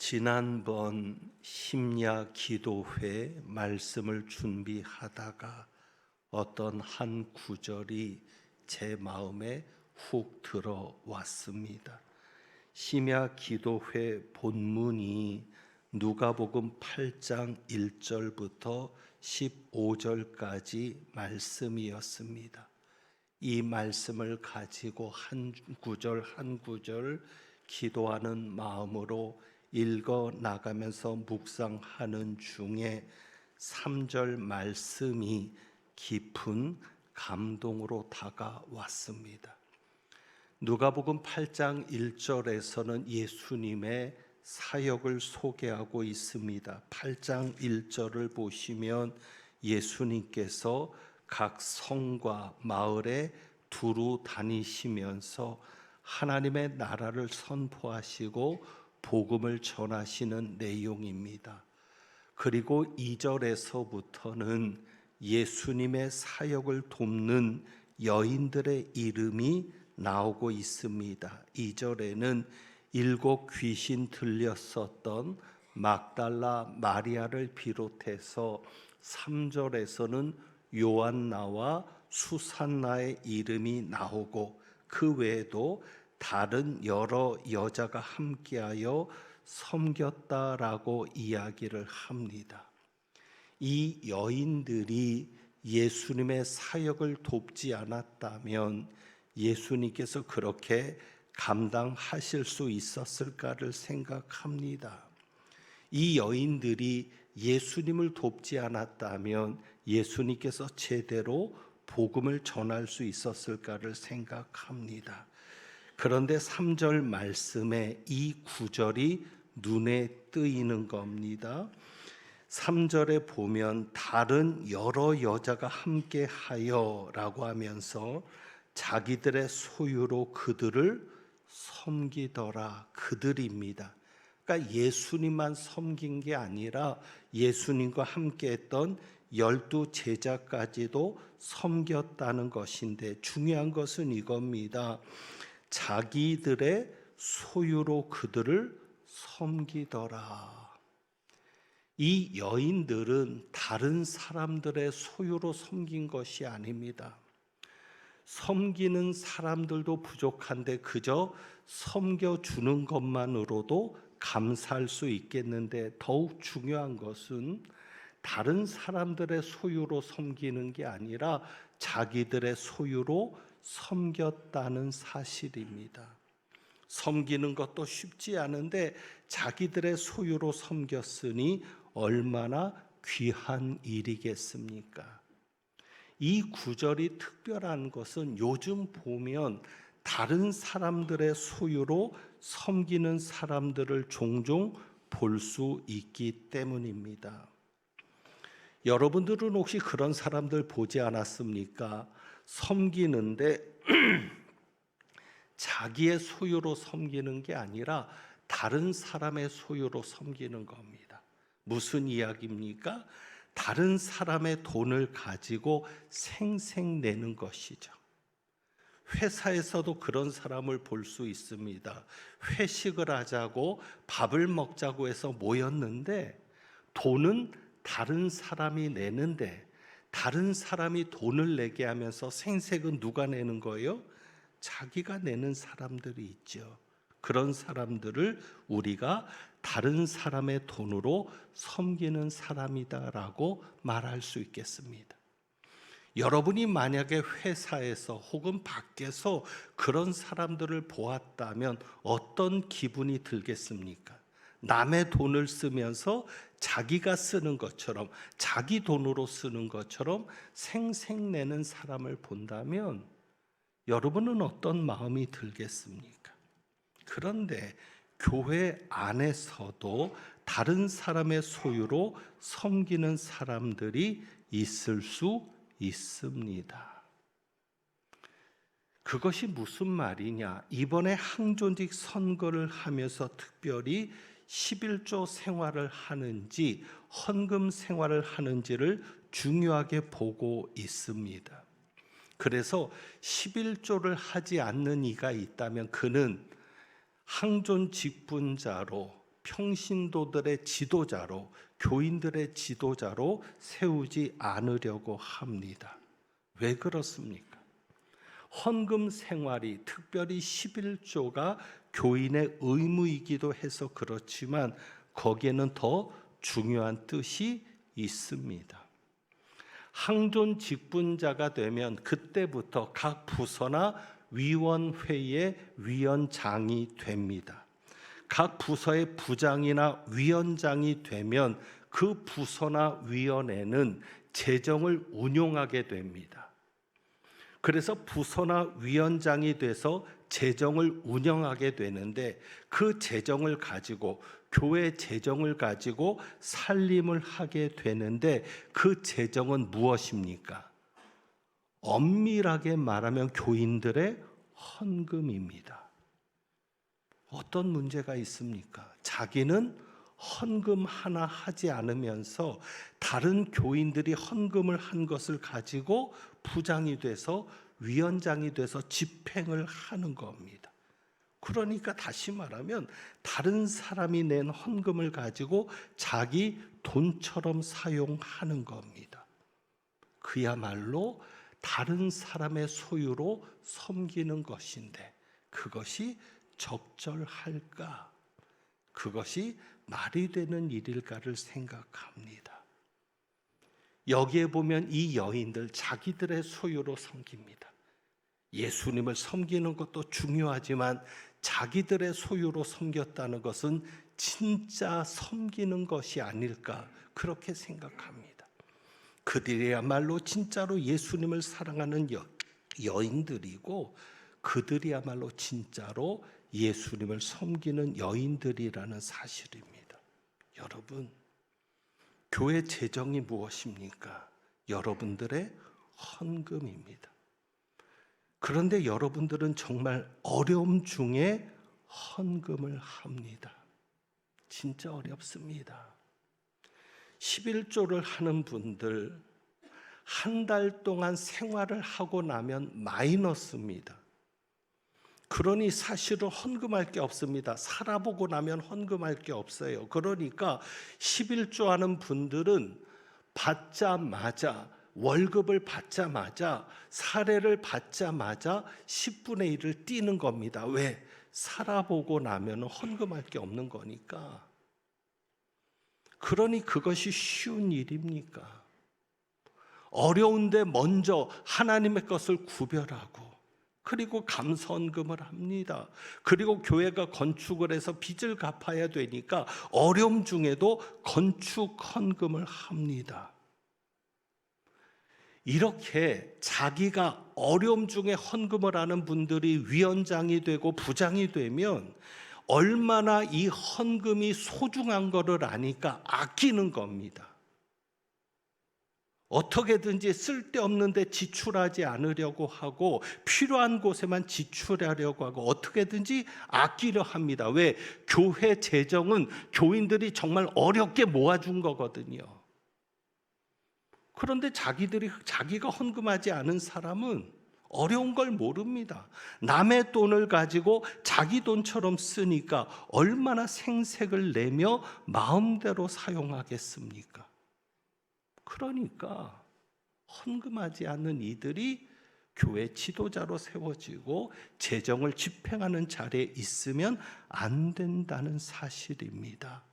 지난번 심야 기도회 말씀을 준비하다가 어떤 한 구절이 제 마음에 훅 들어왔습니다. 심야 기도회 본문이 누가복음 8장 1절부터 15절까지 말씀이었습니다. 이 말씀을 가지고 한 구절 한 구절 기도하는 마음으로 읽어 나가면서 묵상하는 중에 3절 말씀이 깊은 감동으로 다가왔습니다. 누가복음 8장 1절에서는 예수님의 사역을 소개하고 있습니다. 8장 1절을 보시면 예수님께서 각 성과 마을에 두루 다니시면서 하나님의 나라를 선포하시고 복음을 전하시는 내용입니다. 그리고 2절에서부터는 예수님의 사역을 돕는 여인들의 이름이 나오고 있습니다. 2절에는 7 귀신 들렸었던 막달라 마리아를 비롯해서 3절에서는 요한나와 수산나의 이름이 나오고 그 외에도 다른 여러 여자가 함께하여 섬겼다라고 이야기를 합니다. 이 여인들이 예수님의 사역을 돕지 않았다면 예수님께서 그렇게 감당하실 수 있었을까를 생각합니다. 이 여인들이 예수님을 돕지 않았다면 예수님께서 제대로 복음을 전할 수 있었을까를 생각합니다. 그런데 3절 말씀에 이 구절이 눈에 띄는 겁니다. 3절에 보면 다른 여러 여자가 함께하여 라고 하면서 자기들의 소유로 그들을 섬기더라. 그들입니다. 그러니까 예수님만 섬긴 게 아니라 예수님과 함께했던 12 제자까지도 섬겼다는 것인데 중요한 것은 이겁니다. 자기들의 소유로 그들을 섬기더라. 이 여인들은 다른 사람들의 소유로 섬긴 것이 아닙니다. 섬기는 사람들도 부족한데 그저 섬겨주는 것만으로도 감사할 수 있겠는데 더욱 중요한 것은 다른 사람들의 소유로 섬기는 게 아니라 자기들의 소유로 섬겼다는 사실입니다. 섬기는 것도 쉽지 않은데 자기들의 소유로 섬겼으니 얼마나 귀한 일이겠습니까? 이 구절이 특별한 것은 요즘 보면 다른 사람들의 소유로 섬기는 사람들을 종종 볼 수 있기 때문입니다. 여러분들은 혹시 그런 사람들 보지 않았습니까? 섬기는데 자기의 소유로 섬기는 게 아니라 다른 사람의 소유로 섬기는 겁니다. 무슨 이야기입니까? 다른 사람의 돈을 가지고 생색내는 것이죠. 회사에서도 그런 사람을 볼 수 있습니다. 회식을 하자고 밥을 먹자고 해서 모였는데 돈은 다른 사람이 내는데 다른 사람이 돈을 내게 하면서 생색은 누가 내는 거예요? 자기가 내는 사람들이 있죠. 그런 사람들을 우리가 다른 사람의 돈으로 섬기는 사람이다라고 말할 수 있겠습니다. 여러분이 만약에 회사에서 혹은 밖에서 그런 사람들을 보았다면 어떤 기분이 들겠습니까? 남의 돈을 쓰면서 자기가 쓰는 것처럼 자기 돈으로 쓰는 것처럼 생색내는 사람을 본다면 여러분은 어떤 마음이 들겠습니까? 그런데 교회 안에서도 다른 사람의 소유로 섬기는 사람들이 있을 수 있습니다. 그것이 무슨 말이냐? 이번에 항존직 선거를 하면서 특별히 11조 생활을 하는지 헌금 생활을 하는지를 중요하게 보고 있습니다. 그래서 11조를 하지 않는 이가 있다면 그는 항존 직분자로 평신도들의 지도자로, 교인들의 지도자로 세우지 않으려고 합니다. 왜 그렇습니까? 헌금 생활이, 특별히 11조가 교인의 의무이기도 해서 그렇지만 거기에는 더 중요한 뜻이 있습니다. 항존 직분자가 되면 그때부터 각 부서나 위원회의 위원장이 됩니다. 각 부서의 부장이나 위원장이 되면 그 부서나 위원회는 재정을 운용하게 됩니다. 그래서 부서나 위원장이 돼서 재정을 운영하게 되는데 그 재정을 가지고, 교회 재정을 가지고 살림을 하게 되는데 그 재정은 무엇입니까? 엄밀하게 말하면 교인들의 헌금입니다. 어떤 문제가 있습니까? 자기는 헌금 하나 하지 않으면서 다른 교인들이 헌금을 한 것을 가지고 부장이 돼서, 위원장이 돼서 집행을 하는 겁니다. 그러니까 다시 말하면 다른 사람이 낸 헌금을 가지고 자기 돈처럼 사용하는 겁니다. 그야말로 다른 사람의 소유로 섬기는 것인데 그것이 적절할까? 그것이 말이 되는 일일까를 생각합니다. 여기에 보면 이 여인들 자기들의 소유로 섬깁니다. 예수님을 섬기는 것도 중요하지만 자기들의 소유로 섬겼다는 것은 진짜 섬기는 것이 아닐까, 그렇게 생각합니다. 그들이야말로 진짜로 예수님을 사랑하는 여인들이고 그들이야말로 진짜로 예수님을 섬기는 여인들이라는 사실입니다. 여러분, 교회 재정이 무엇입니까? 여러분들의 헌금입니다. 그런데 여러분들은 정말 어려움 중에 헌금을 합니다. 진짜 어렵습니다. 11조를 하는 분들, 한 달 동안 생활을 하고 나면 마이너스입니다. 그러니 사실은 헌금할 게 없습니다. 살아보고 나면 헌금할 게 없어요. 그러니까 11조 하는 분들은 받자마자, 월급을 받자마자, 사례를 받자마자 10분의 1을 띄는 겁니다. 왜? 살아보고 나면 헌금할 게 없는 거니까. 그러니 그것이 쉬운 일입니까? 어려운데 먼저 하나님의 것을 구별하고 그리고 감사헌금을 합니다. 그리고 교회가 건축을 해서 빚을 갚아야 되니까 어려움 중에도 건축 헌금을 합니다. 이렇게 자기가 어려움 중에 헌금을 하는 분들이 위원장이 되고 부장이 되면 얼마나 이 헌금이 소중한 것을 아니까 아끼는 겁니다. 어떻게든지 쓸데없는데 지출하지 않으려고 하고 필요한 곳에만 지출하려고 하고 어떻게든지 아끼려 합니다. 왜? 교회 재정은 교인들이 정말 어렵게 모아준 거거든요. 그런데 자기가 헌금하지 않은 사람은 어려운 걸 모릅니다. 남의 돈을 가지고 자기 돈처럼 쓰니까 얼마나 생색을 내며 마음대로 사용하겠습니까? 그러니까 헌금하지 않는 이들이 교회 지도자로 세워지고 재정을 집행하는 자리에 있으면 안 된다는 사실입니다.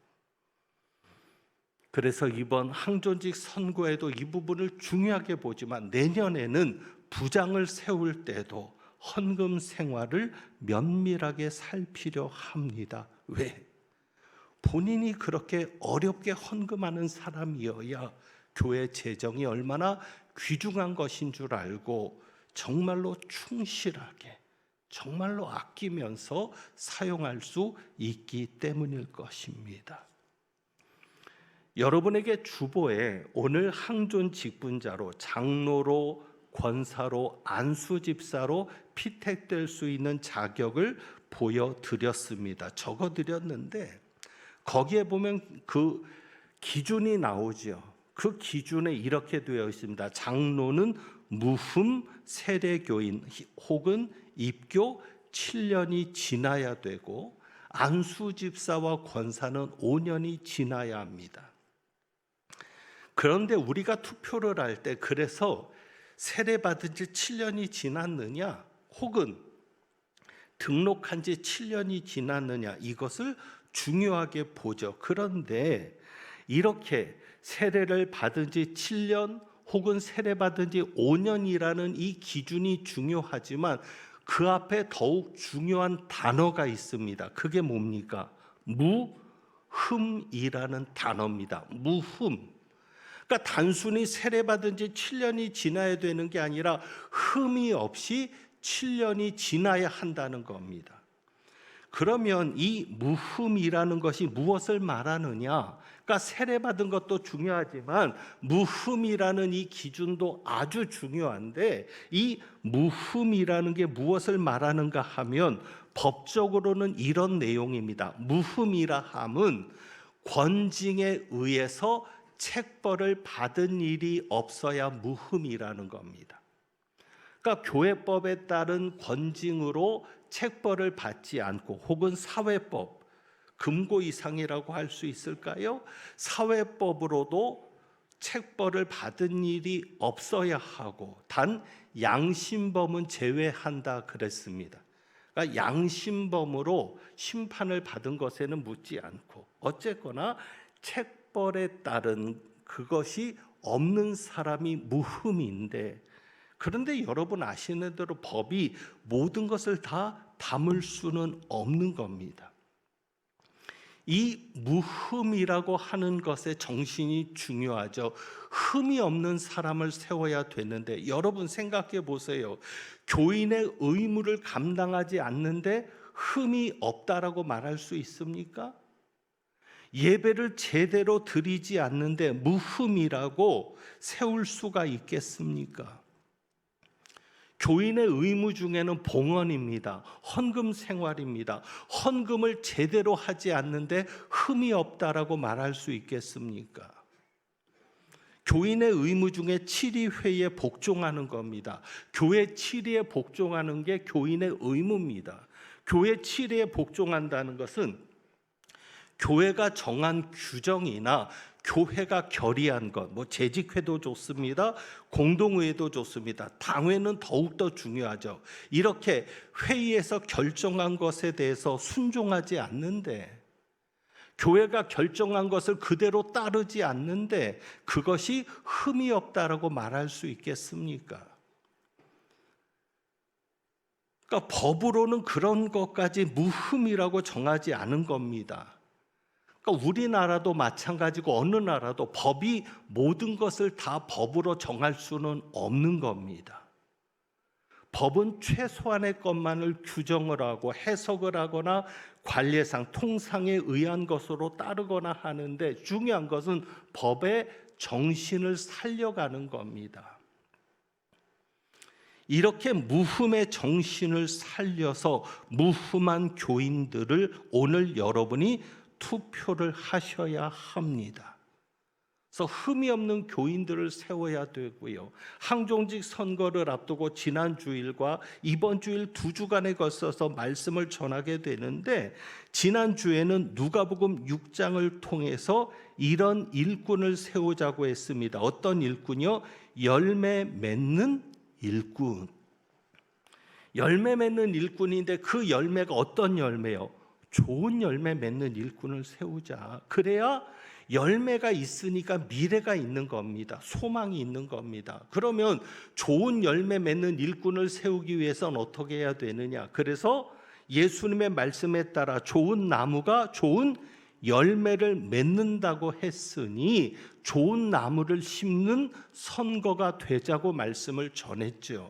그래서 이번 항존직 선거에도 이 부분을 중요하게 보지만 내년에는 부장을 세울 때도 헌금 생활을 면밀하게 살피려 합니다. 왜? 본인이 그렇게 어렵게 헌금하는 사람이어야 교회 재정이 얼마나 귀중한 것인 줄 알고 정말로 충실하게, 정말로 아끼면서 사용할 수 있기 때문일 것입니다. 여러분에게 주보에 오늘 항존 직분자로, 장로로, 권사로, 안수집사로 피택될 수 있는 자격을 보여드렸습니다. 적어드렸는데 거기에 보면 그 기준이 나오죠. 그 기준에 이렇게 되어 있습니다. 장로는 무흠 세례교인 혹은 입교 7년이 지나야 되고, 안수 집사와 권사는 5년이 지나야 합니다. 그런데 우리가 투표를 할 때 그래서 세례받은 지 7년이 지났느냐 혹은 등록한 지 7년이 지났느냐 이것을 중요하게 보죠. 그런데 이렇게 세례를 받은 지 7년 혹은 세례받은 지 5년이라는 이 기준이 중요하지만 그 앞에 더욱 중요한 단어가 있습니다. 그게 뭡니까? 무흠이라는 단어입니다. 무흠. 그러니까 단순히 세례받은 지 7년이 지나야 되는 게 아니라 흠이 없이 7년이 지나야 한다는 겁니다. 그러면 이 무흠이라는 것이 무엇을 말하느냐? 그러니까 세례받은 것도 중요하지만 무흠이라는 이 기준도 아주 중요한데 이 무흠이라는 게 무엇을 말하는가 하면 법적으로는 이런 내용입니다. 무흠이라 함은 권징에 의해서 책벌을 받은 일이 없어야 무흠이라는 겁니다. 그러니까 교회법에 따른 권징으로 책벌을 받지 않고 혹은 사회법, 금고 이상이라고 할 수 있을까요? 사회법으로도 책벌을 받은 일이 없어야 하고 단 양심범은 제외한다 그랬습니다. 그러니까 양심범으로 심판을 받은 것에는 묻지 않고 어쨌거나 책벌에 따른 그것이 없는 사람이 무흠인데 그런데 여러분 아시는 대로 법이 모든 것을 다 담을 수는 없는 겁니다. 이 무흠이라고 하는 것의 정신이 중요하죠. 흠이 없는 사람을 세워야 되는데 여러분 생각해 보세요. 교인의 의무를 감당하지 않는데 흠이 없다라고 말할 수 있습니까? 예배를 제대로 드리지 않는데 무흠이라고 세울 수가 있겠습니까? 교인의 의무 중에는 봉헌입니다. 헌금 생활입니다. 헌금을 제대로 하지 않는데 흠이 없다라고 말할 수 있겠습니까? 교인의 의무 중에 치리회에 복종하는 겁니다. 교회 치리에 복종하는 게 교인의 의무입니다. 교회 치리에 복종한다는 것은 교회가 정한 규정이나 교회가 결의한 것, 재직회도 좋습니다. 공동회도 좋습니다. 당회는 더욱더 중요하죠. 이렇게 회의에서 결정한 것에 대해서 순종하지 않는데 교회가 결정한 것을 그대로 따르지 않는데 그것이 흠이 없다라고 말할 수 있겠습니까? 그러니까 법으로는 그런 것까지 무흠이라고 정하지 않은 겁니다. 그러니까 우리나라도 마찬가지고 어느 나라도 법이 모든 것을 다 법으로 정할 수는 없는 겁니다. 법은 최소한의 것만을 규정을 하고 해석을 하거나 관례상 통상에 의한 것으로 따르거나 하는데 중요한 것은 법의 정신을 살려가는 겁니다. 이렇게 무흠의 정신을 살려서 무흠한 교인들을 오늘 여러분이 투표를 하셔야 합니다. 그래서 흠이 없는 교인들을 세워야 되고요. 항종직 선거를 앞두고 지난 주일과 이번 주일 2주간에 걸쳐서 말씀을 전하게 되는데 지난 주에는 누가복음 6장을 통해서 이런 일꾼을 세우자고 했습니다. 어떤 일꾼이요? 열매 맺는 일꾼. 열매 맺는 일꾼인데 그 열매가 어떤 열매요? 좋은 열매 맺는 일꾼을 세우자. 그래야 열매가 있으니까 미래가 있는 겁니다. 소망이 있는 겁니다. 그러면 좋은 열매 맺는 일꾼을 세우기 위해서는 어떻게 해야 되느냐? 그래서 예수님의 말씀에 따라 좋은 나무가 좋은 열매를 맺는다고 했으니 좋은 나무를 심는 선거가 되자고 말씀을 전했죠.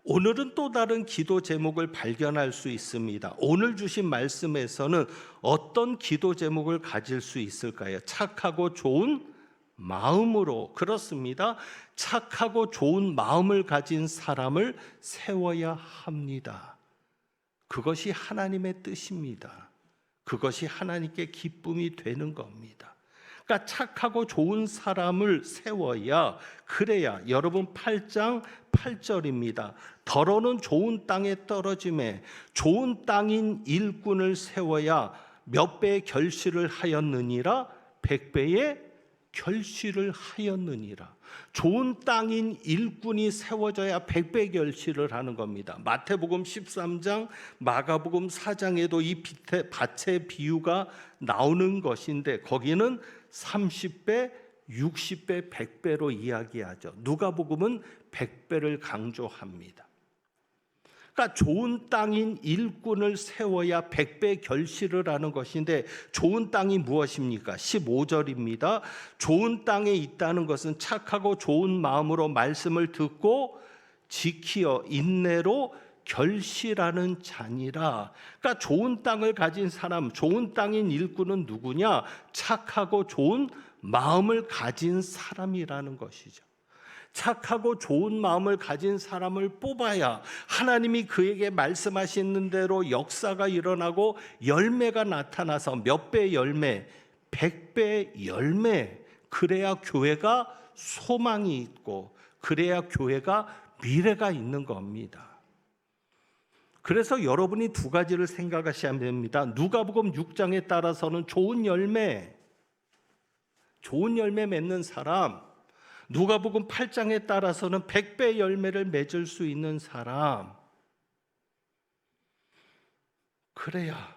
오늘은 또 다른 기도 제목을 발견할 수 있습니다. 오늘 주신 말씀에서는 어떤 기도 제목을 가질 수 있을까요? 착하고 좋은 마음으로. 그렇습니다. 착하고 좋은 마음을 가진 사람을 세워야 합니다. 그것이 하나님의 뜻입니다. 그것이 하나님께 기쁨이 되는 겁니다. 그러니까 착하고 좋은 사람을 세워야 그래야 여러분 8장 8절입니다. 더러는 좋은 땅에 떨어짐에 좋은 땅인 일꾼을 세워야 몇 배의 결실을 하였느니라. 100배의 결실을 하였느니라. 좋은 땅인 일꾼이 세워져야 100배 결실을 하는 겁니다. 마태복음 13장, 마가복음 4장에도 이 밭의 비유가 나오는 것인데 거기는 30배, 60배, 100배로 이야기하죠. 누가복음은 100배를 강조합니다. 그러니까 좋은 땅인 일꾼을 세워야 100배 결실을 하는 것인데 좋은 땅이 무엇입니까? 15절입니다. 좋은 땅에 있다는 것은 착하고 좋은 마음으로 말씀을 듣고 지키어 인내로 결실하는 자니라. 그러니까 좋은 땅을 가진 사람, 좋은 땅인 일꾼은 누구냐? 착하고 좋은 마음을 가진 사람이라는 것이죠. 착하고 좋은 마음을 가진 사람을 뽑아야 하나님이 그에게 말씀하시는 대로 역사가 일어나고 열매가 나타나서 몇 배 열매, 100배 열매, 그래야 교회가 소망이 있고 그래야 교회가 미래가 있는 겁니다. 그래서 여러분이 두 가지를 생각하셔야 됩니다. 누가복음 6장에 따라서는 좋은 열매 맺는 사람, 누가복음 8장에 따라서는 100배 열매를 맺을 수 있는 사람, 그래야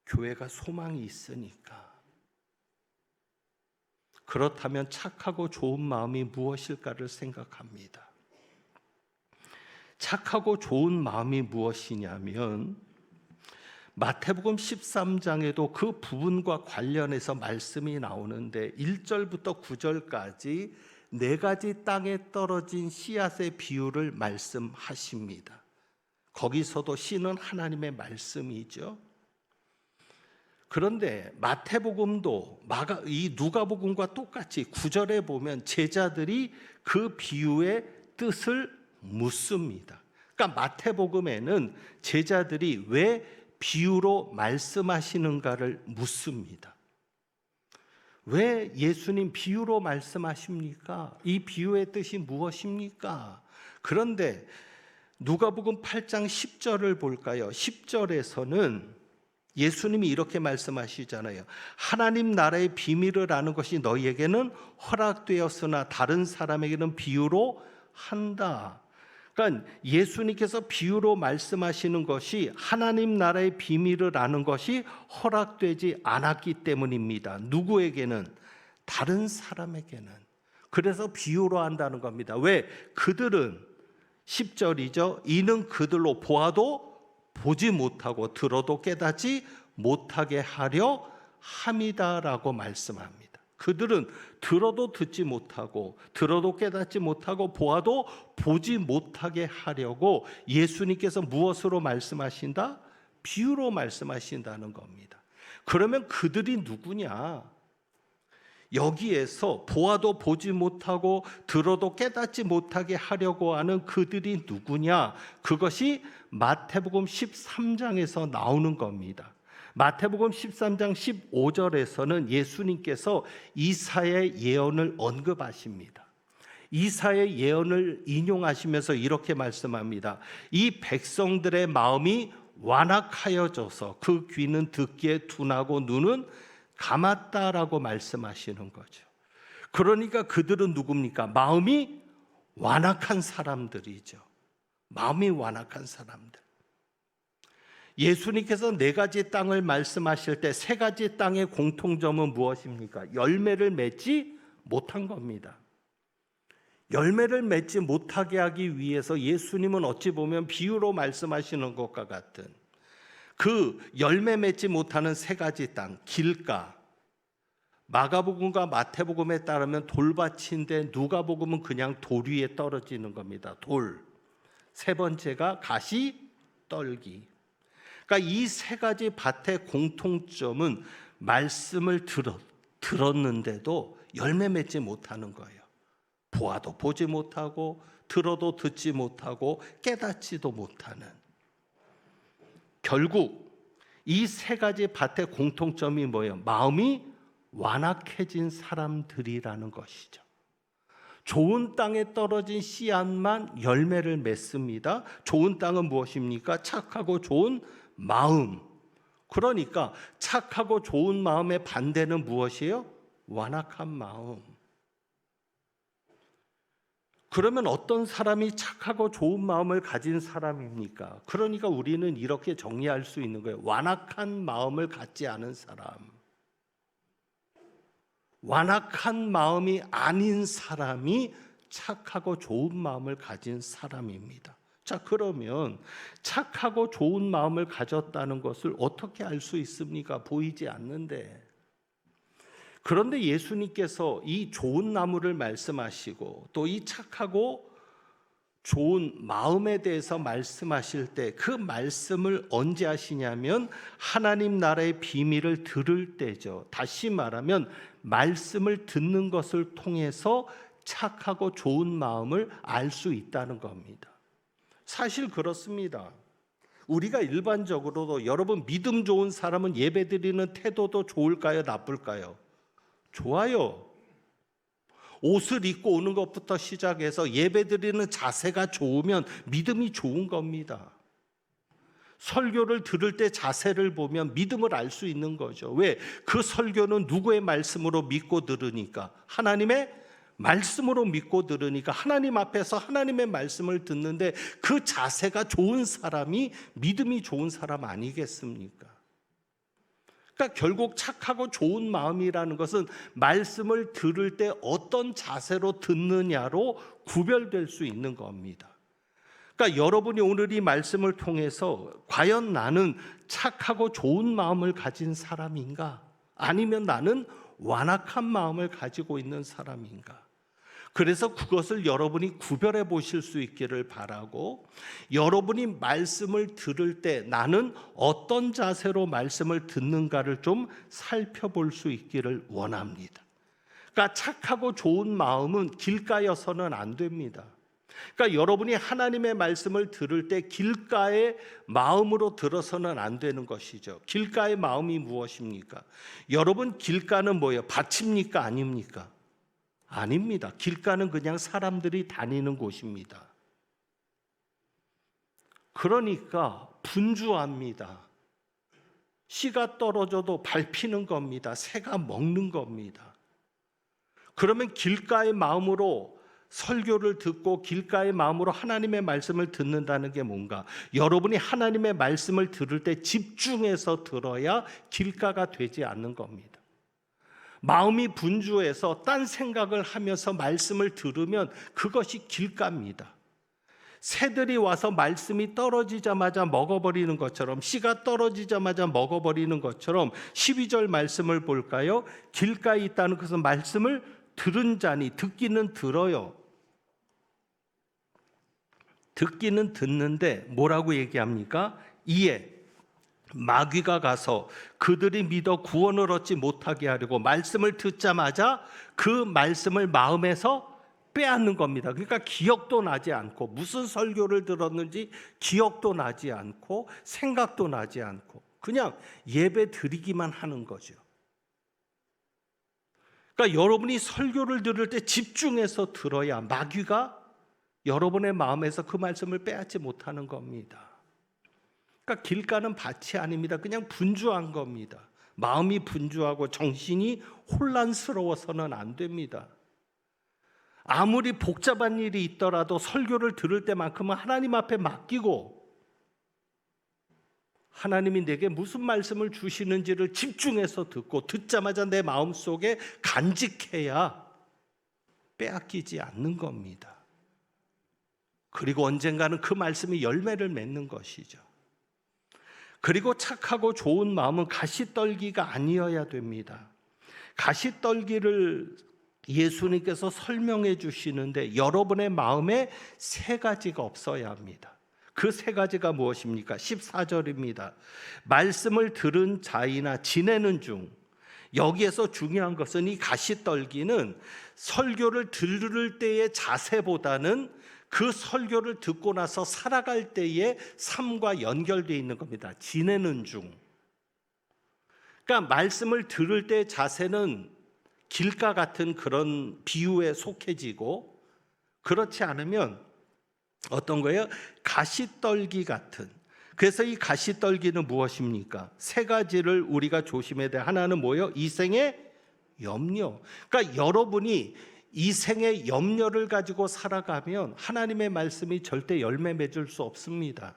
교회가 소망이 있으니까. 그렇다면 착하고 좋은 마음이 무엇일까를 생각합니다. 착하고 좋은 마음이 무엇이냐면 마태복음 13장에도 그 부분과 관련해서 말씀이 나오는데 1절부터 9절까지 네 가지 땅에 떨어진 씨앗의 비유를 말씀하십니다. 거기서도 씨는 하나님의 말씀이죠. 그런데 마태복음도 이 누가복음과 똑같이 9절에 보면 제자들이 그 비유의 뜻을 묻습니다. 그러니까 마태복음에는 제자들이 왜 비유로 말씀하시는가를 묻습니다. 왜 예수님 비유로 말씀하십니까? 이 비유의 뜻이 무엇입니까? 그런데 누가복음 8장 10절을 볼까요? 10절에서는 예수님이 이렇게 말씀하시잖아요. 하나님 나라의 비밀을 아는 것이 너희에게는 허락되었으나 다른 사람에게는 비유로 한다. 그러니까 예수님께서 비유로 말씀하시는 것이 하나님 나라의 비밀을 아는 것이 허락되지 않았기 때문입니다. 누구에게는? 다른 사람에게는. 그래서 비유로 한다는 겁니다. 왜? 그들은 10절이죠. 이는 그들로 보아도 보지 못하고 들어도 깨닫지 못하게 하려 함이다라고 말씀합니다. 그들은 들어도 듣지 못하고 들어도 깨닫지 못하고 보아도 보지 못하게 하려고 예수님께서 무엇으로 말씀하신다? 비유로 말씀하신다는 겁니다. 그러면 그들이 누구냐? 여기에서 보아도 보지 못하고 들어도 깨닫지 못하게 하려고 하는 그들이 누구냐? 그것이 마태복음 13장에서 나오는 겁니다. 마태복음 13장 15절에서는 예수님께서 이사야의 예언을 언급하십니다. 이사야의 예언을 인용하시면서 이렇게 말씀합니다. 이 백성들의 마음이 완악하여져서 그 귀는 듣기에 둔하고 눈은 감았다라고 말씀하시는 거죠. 그러니까 그들은 누굽니까? 마음이 완악한 사람들이죠. 마음이 완악한 사람들. 예수님께서 네 가지 땅을 말씀하실 때 세 가지 땅의 공통점은 무엇입니까? 열매를 맺지 못한 겁니다. 열매를 맺지 못하게 하기 위해서 예수님은 어찌 보면 비유로 말씀하시는 것과 같은 그 열매 맺지 못하는 세 가지 땅, 길가, 마가복음과 마태복음에 따르면 돌밭인데 누가복음은 그냥 돌 위에 떨어지는 겁니다. 돌. 세 번째가 가시, 떨기. 그러니까 이 세 가지 밭의 공통점은 말씀을 들었는데도 열매 맺지 못하는 거예요. 보아도 보지 못하고 들어도 듣지 못하고 깨닫지도 못하는. 결국 이 세 가지 밭의 공통점이 뭐예요? 마음이 완악해진 사람들이라는 것이죠. 좋은 땅에 떨어진 씨앗만 열매를 맺습니다. 좋은 땅은 무엇입니까? 착하고 좋은 마음. 그러니까 착하고 좋은 마음의 반대는 무엇이에요? 완악한 마음. 그러면 어떤 사람이 착하고 좋은 마음을 가진 사람입니까? 그러니까 우리는 이렇게 정리할 수 있는 거예요. 완악한 마음을 갖지 않은 사람. 완악한 마음이 아닌 사람이 착하고 좋은 마음을 가진 사람입니다. 자, 그러면 착하고 좋은 마음을 가졌다는 것을 어떻게 알 수 있습니까? 보이지 않는데. 그런데 예수님께서 이 좋은 나무를 말씀하시고 또 이 착하고 좋은 마음에 대해서 말씀하실 때 그 말씀을 언제 하시냐면 하나님 나라의 비밀을 들을 때죠. 다시 말하면 말씀을 듣는 것을 통해서 착하고 좋은 마음을 알 수 있다는 겁니다. 사실 그렇습니다. 우리가 일반적으로도 여러분 믿음 좋은 사람은 예배드리는 태도도 좋을까요? 나쁠까요? 좋아요. 옷을 입고 오는 것부터 시작해서 예배드리는 자세가 좋으면 믿음이 좋은 겁니다. 설교를 들을 때 자세를 보면 믿음을 알 수 있는 거죠. 왜? 그 설교는 누구의 말씀으로 믿고 들으니까? 하나님의 말씀으로 믿고 들으니까 하나님 앞에서 하나님의 말씀을 듣는데 그 자세가 좋은 사람이 믿음이 좋은 사람 아니겠습니까? 그러니까 결국 착하고 좋은 마음이라는 것은 말씀을 들을 때 어떤 자세로 듣느냐로 구별될 수 있는 겁니다. 그러니까 여러분이 오늘 이 말씀을 통해서 과연 나는 착하고 좋은 마음을 가진 사람인가? 아니면 나는 완악한 마음을 가지고 있는 사람인가? 그래서 그것을 여러분이 구별해 보실 수 있기를 바라고, 여러분이 말씀을 들을 때 나는 어떤 자세로 말씀을 듣는가를 좀 살펴볼 수 있기를 원합니다. 그러니까 착하고 좋은 마음은 길가여서는 안 됩니다. 그러니까 여러분이 하나님의 말씀을 들을 때 길가의 마음으로 들어서는 안 되는 것이죠. 길가의 마음이 무엇입니까? 여러분 길가는 뭐예요? 밭입니까? 아닙니까? 아닙니다. 길가는 그냥 사람들이 다니는 곳입니다. 그러니까 분주합니다. 씨가 떨어져도 밟히는 겁니다. 새가 먹는 겁니다. 그러면 길가의 마음으로 설교를 듣고 길가의 마음으로 하나님의 말씀을 듣는다는 게 뭔가? 여러분이 하나님의 말씀을 들을 때 집중해서 들어야 길가가 되지 않는 겁니다. 마음이 분주해서 딴 생각을 하면서 말씀을 들으면 그것이 길가입니다. 새들이 와서 말씀이 떨어지자마자 먹어버리는 것처럼, 씨가 떨어지자마자 먹어버리는 것처럼 12절 말씀을 볼까요? 길가에 있다는 것은 말씀을 들은 자니, 듣기는 들어요. 듣기는 듣는데 뭐라고 얘기합니까? 이에 마귀가 가서 그들이 믿어 구원을 얻지 못하게 하려고 말씀을 듣자마자 그 말씀을 마음에서 빼앗는 겁니다. 그러니까 기억도 나지 않고, 무슨 설교를 들었는지 기억도 나지 않고 생각도 나지 않고 그냥 예배 드리기만 하는 거죠. 그러니까 여러분이 설교를 들을 때 집중해서 들어야 마귀가 여러분의 마음에서 그 말씀을 빼앗지 못하는 겁니다. 그러니까 길가는 밭이 아닙니다. 그냥 분주한 겁니다. 마음이 분주하고 정신이 혼란스러워서는 안 됩니다. 아무리 복잡한 일이 있더라도 설교를 들을 때만큼은 하나님 앞에 맡기고 하나님이 내게 무슨 말씀을 주시는지를 집중해서 듣고 듣자마자 내 마음속에 간직해야 빼앗기지 않는 겁니다. 그리고 언젠가는 그 말씀이 열매를 맺는 것이죠. 그리고 착하고 좋은 마음은 가시떨기가 아니어야 됩니다. 가시떨기를 예수님께서 설명해 주시는데 여러분의 마음에 세 가지가 없어야 합니다. 그 세 가지가 무엇입니까? 14절입니다. 말씀을 들은 자이나 지내는 중. 여기에서 중요한 것은 이 가시떨기는 설교를 들을 때의 자세보다는 그 설교를 듣고 나서 살아갈 때의 삶과 연결되어 있는 겁니다. 지내는 중. 그러니까 말씀을 들을 때 자세는 길가 같은 그런 비유에 속해지고 그렇지 않으면 어떤 거예요? 가시떨기 같은. 그래서 이 가시떨기는 무엇입니까? 세 가지를 우리가 조심해야 돼. 하나는 뭐예요? 이생의 염려. 그러니까 여러분이 이생의 염려를 가지고 살아가면 하나님의 말씀이 절대 열매 맺을 수 없습니다.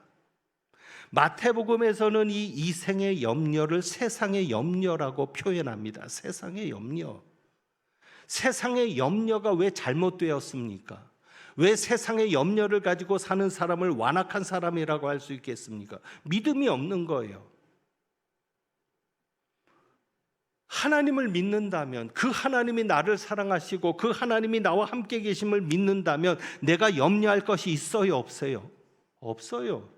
마태복음에서는 이 이생의 염려를 세상의 염려라고 표현합니다. 세상의 염려. 세상의 염려가 왜 잘못되었습니까? 왜 세상의 염려를 가지고 사는 사람을 완악한 사람이라고 할 수 있겠습니까? 믿음이 없는 거예요. 하나님을 믿는다면, 그 하나님이 나를 사랑하시고 그 하나님이 나와 함께 계심을 믿는다면 내가 염려할 것이 있어요, 없어요? 없어요.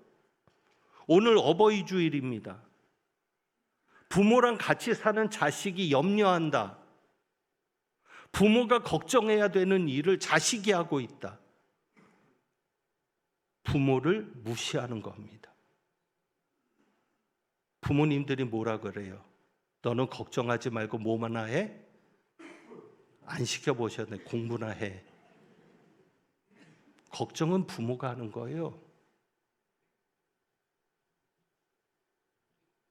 오늘 어버이 주일입니다. 부모랑 같이 사는 자식이 염려한다. 부모가 걱정해야 되는 일을 자식이 하고 있다. 부모를 무시하는 겁니다. 부모님들이 뭐라 그래요? 너는 걱정하지 말고 뭐만 해? 안 시켜보셨네. 공부나 해. 걱정은 부모가 하는 거예요.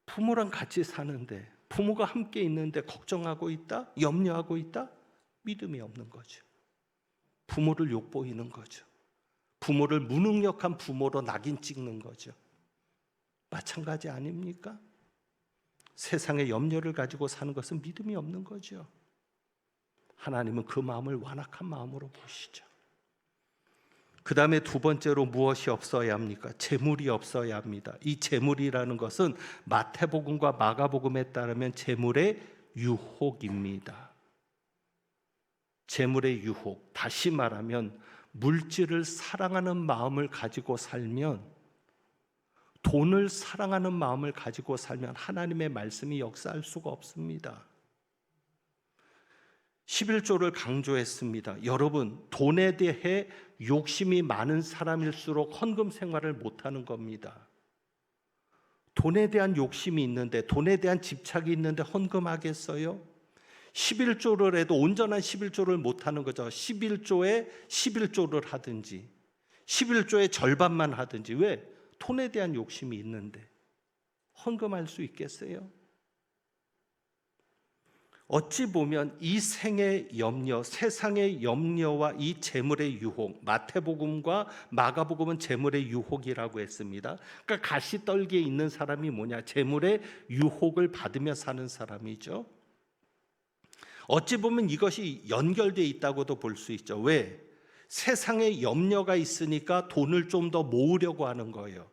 부모랑 같이 사는데, 부모가 함께 있는데 걱정하고 있다? 염려하고 있다? 믿음이 없는 거죠. 부모를 욕보이는 거죠. 부모를 무능력한 부모로 낙인 찍는 거죠. 마찬가지 아닙니까? 세상의 염려를 가지고 사는 것은 믿음이 없는 거죠. 하나님은 그 마음을 완악한 마음으로 보시죠. 그 다음에 두 번째로 무엇이 없어야 합니까? 재물이 없어야 합니다. 이 재물이라는 것은 마태복음과 마가복음에 따르면 재물의 유혹입니다. 재물의 유혹, 다시 말하면 물질을 사랑하는 마음을 가지고 살면, 돈을 사랑하는 마음을 가지고 살면 하나님의 말씀이 역사할 수가 없습니다. 11조를 강조했습니다. 여러분, 돈에 대해 욕심이 많은 사람일수록 헌금 생활을 못하는 겁니다. 돈에 대한 욕심이 있는데, 돈에 대한 집착이 있는데 헌금하겠어요? 11조를 해도 온전한 11조를 못하는 거죠. 11조에 11조를 하든지 11조의 절반만 하든지. 왜? 돈에 대한 욕심이 있는데 헌금할 수 있겠어요? 어찌 보면 이 생의 염려, 세상의 염려와 이 재물의 유혹, 마태복음과 마가복음은 재물의 유혹이라고 했습니다. 그러니까 가시떨기에 있는 사람이 뭐냐? 재물의 유혹을 받으며 사는 사람이죠. 어찌 보면 이것이 연결되어 있다고도 볼 수 있죠. 왜? 세상에 염려가 있으니까 돈을 좀 더 모으려고 하는 거예요.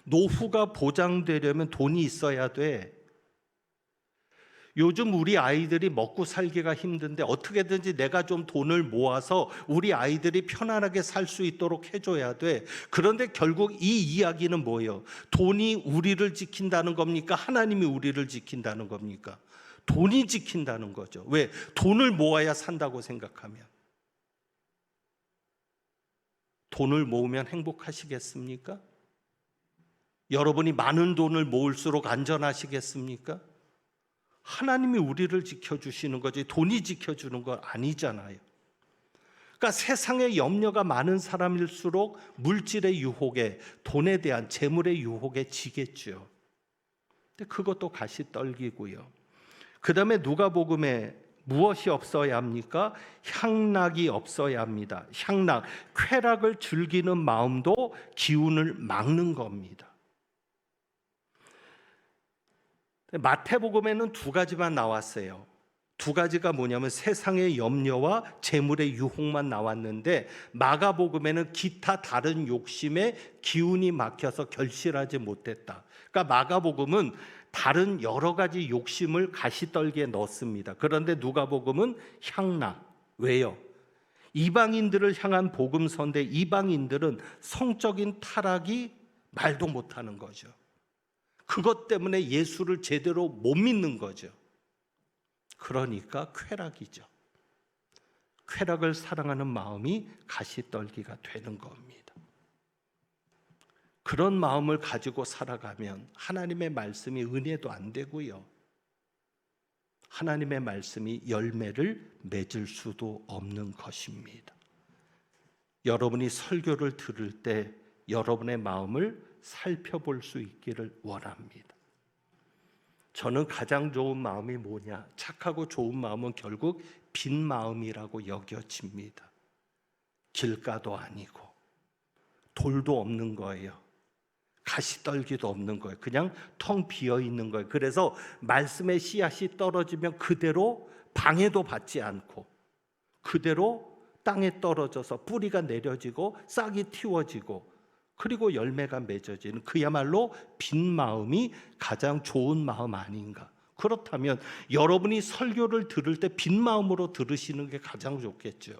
노후가 보장되려면 돈이 있어야 돼. 요즘 우리 아이들이 먹고 살기가 힘든데 어떻게든지 내가 좀 돈을 모아서 우리 아이들이 편안하게 살 수 있도록 해줘야 돼. 그런데 결국 이 이야기는 뭐예요? 돈이 우리를 지킨다는 겁니까? 하나님이 우리를 지킨다는 겁니까? 돈이 지킨다는 거죠. 왜? 돈을 모아야 산다고 생각하면. 돈을 모으면 행복하시겠습니까? 여러분이 많은 돈을 모을수록 안전하시겠습니까? 하나님이 우리를 지켜주시는 거지 돈이 지켜주는 건 아니잖아요. 그러니까 세상에 염려가 많은 사람일수록 물질의 유혹에, 돈에 대한 재물의 유혹에 지겠죠. 근데 그것도 가시떨기고요. 그 다음에 누가복음에 무엇이 없어야 합니까? 향락이 없어야 합니다. 향락, 쾌락을 즐기는 마음도 기운을 막는 겁니다. 마태복음에는 두 가지만 나왔어요. 두 가지가 뭐냐면 세상의 염려와 재물의 유혹만 나왔는데, 마가복음에는 기타 다른 욕심에 기운이 막혀서 결실하지 못했다. 그러니까 마가복음은 다른 여러 가지 욕심을 가시떨기에 넣습니다. 그런데 누가복음은 향락. 왜요? 이방인들을 향한 복음서인데 이방인들은 성적인 타락이 말도 못하는 거죠. 그것 때문에 예수를 제대로 못 믿는 거죠. 그러니까 쾌락이죠. 쾌락을 사랑하는 마음이 가시떨기가 되는 겁니다. 그런 마음을 가지고 살아가면 하나님의 말씀이 은혜도 안 되고요. 하나님의 말씀이 열매를 맺을 수도 없는 것입니다. 여러분이 설교를 들을 때 여러분의 마음을 살펴볼 수 있기를 원합니다. 저는 가장 좋은 마음이 뭐냐? 착하고 좋은 마음은 결국 빈 마음이라고 여겨집니다. 길가도 아니고 돌도 없는 거예요. 가시떨기도 없는 거예요. 그냥 텅 비어 있는 거예요. 그래서 말씀의 씨앗이 떨어지면 그대로 방해도 받지 않고 그대로 땅에 떨어져서 뿌리가 내려지고 싹이 틔워지고 그리고 열매가 맺어지는 그야말로 빈 마음이 가장 좋은 마음 아닌가. 그렇다면 여러분이 설교를 들을 때 빈 마음으로 들으시는 게 가장 좋겠죠.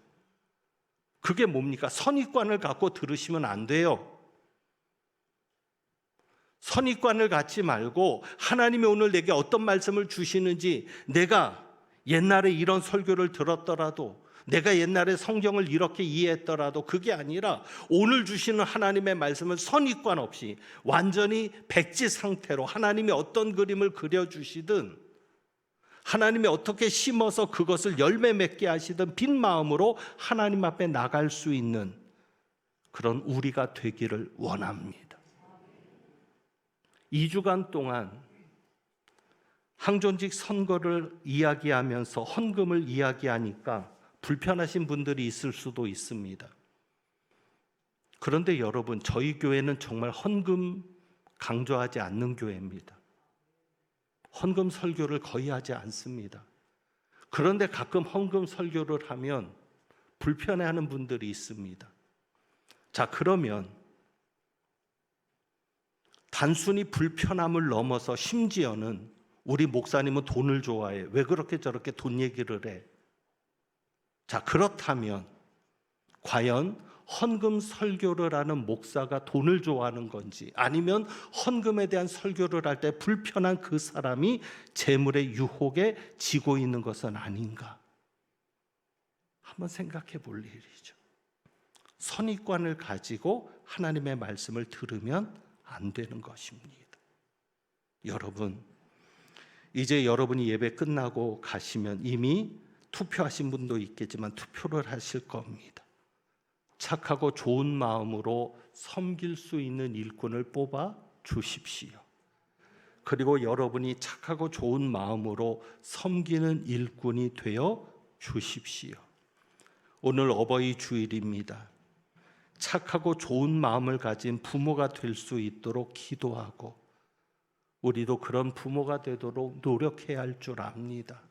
그게 뭡니까? 선입관을 갖고 들으시면 안 돼요. 선입관을 갖지 말고 하나님이 오늘 내게 어떤 말씀을 주시는지, 내가 옛날에 이런 설교를 들었더라도, 내가 옛날에 성경을 이렇게 이해했더라도 그게 아니라 오늘 주시는 하나님의 말씀을 선입관 없이 완전히 백지 상태로 하나님이 어떤 그림을 그려주시든 하나님이 어떻게 심어서 그것을 열매 맺게 하시든 빈 마음으로 하나님 앞에 나갈 수 있는 그런 우리가 되기를 원합니다. 2주간 동안 항존직 선거를 이야기하면서 헌금을 이야기하니까 불편하신 분들이 있을 수도 있습니다. 그런데 여러분, 저희 교회는 정말 헌금 강조하지 않는 교회입니다. 헌금 설교를 거의 하지 않습니다. 그런데 가끔 헌금 설교를 하면 불편해하는 분들이 있습니다. 자, 그러면 단순히 불편함을 넘어서 심지어는 우리 목사님은 돈을 좋아해. 왜 그렇게 저렇게 돈 얘기를 해? 자, 그렇다면 과연 헌금 설교를 하는 목사가 돈을 좋아하는 건지, 아니면 헌금에 대한 설교를 할 때 불편한 그 사람이 재물의 유혹에 지고 있는 것은 아닌가? 한번 생각해 볼 일이죠. 선입관을 가지고 하나님의 말씀을 들으면 안 되는 것입니다. 여러분, 이제 여러분이 예배 끝나고 가시면 이미 투표하신 분도 있겠지만 투표를 하실 겁니다. 착하고 좋은 마음으로 섬길 수 있는 일꾼을 뽑아 주십시오. 그리고 여러분이 착하고 좋은 마음으로 섬기는 일꾼이 되어 주십시오. 오늘 어버이 주일입니다. 착하고 좋은 마음을 가진 부모가 될 수 있도록 기도하고 우리도 그런 부모가 되도록 노력해야 할 줄 압니다.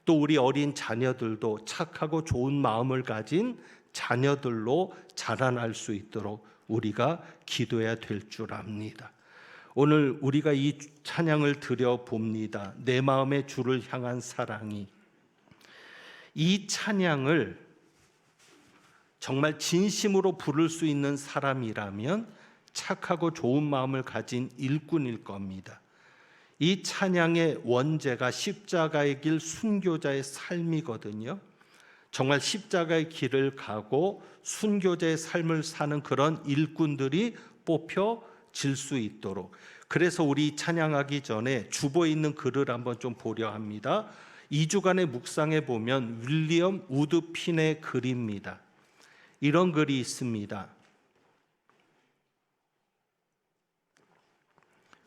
또 우리 어린 자녀들도 착하고 좋은 마음을 가진 자녀들로 자라날 수 있도록 우리가 기도해야 될 줄 압니다. 오늘 우리가 이 찬양을 드려봅니다. 내 마음의 주를 향한 사랑이. 이 찬양을 정말 진심으로 부를 수 있는 사람이라면 착하고 좋은 마음을 가진 일꾼일 겁니다. 이 찬양의 원제가 십자가의 길 순교자의 삶이거든요. 정말 십자가의 길을 가고 순교자의 삶을 사는 그런 일꾼들이 뽑혀질 수 있도록, 그래서 우리 찬양하기 전에 주보에 있는 글을 한번 좀 보려 합니다. 2주간의 묵상에 보면 윌리엄 우드핀의 글입니다. 이런 글이 있습니다.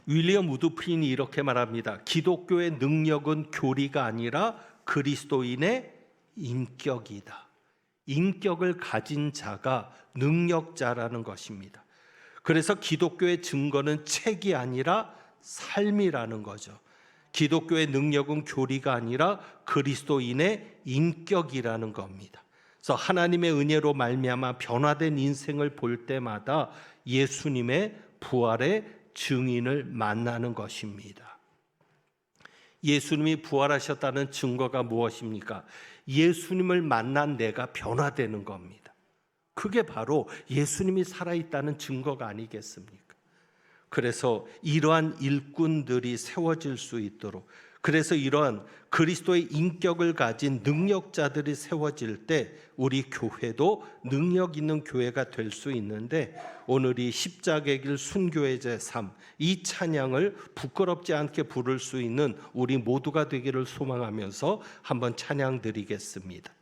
윌리엄 우드핀이 이렇게 말합니다. 기독교의 능력은 교리가 아니라 그리스도인의 인격이다. 인격을 가진 자가 능력자라는 것입니다. 그래서 기독교의 증거는 책이 아니라 삶이라는 거죠. 기독교의 능력은 교리가 아니라 그리스도인의 인격이라는 겁니다. 그래서 하나님의 은혜로 말미암아 변화된 인생을 볼 때마다 예수님의 부활의 증인을 만나는 것입니다. 예수님이 부활하셨다는 증거가 무엇입니까? 예수님을 만난 내가 변화되는 겁니다. 그게 바로 예수님이 살아있다는 증거가 아니겠습니까? 그래서 이러한 일꾼들이 세워질 수 있도록, 그래서 이러한 그리스도의 인격을 가진 능력자들이 세워질 때 우리 교회도 능력 있는 교회가 될 수 있는데, 오늘 이 십자가의 길 순교의 제3 이 찬양을 부끄럽지 않게 부를 수 있는 우리 모두가 되기를 소망하면서 한번 찬양 드리겠습니다.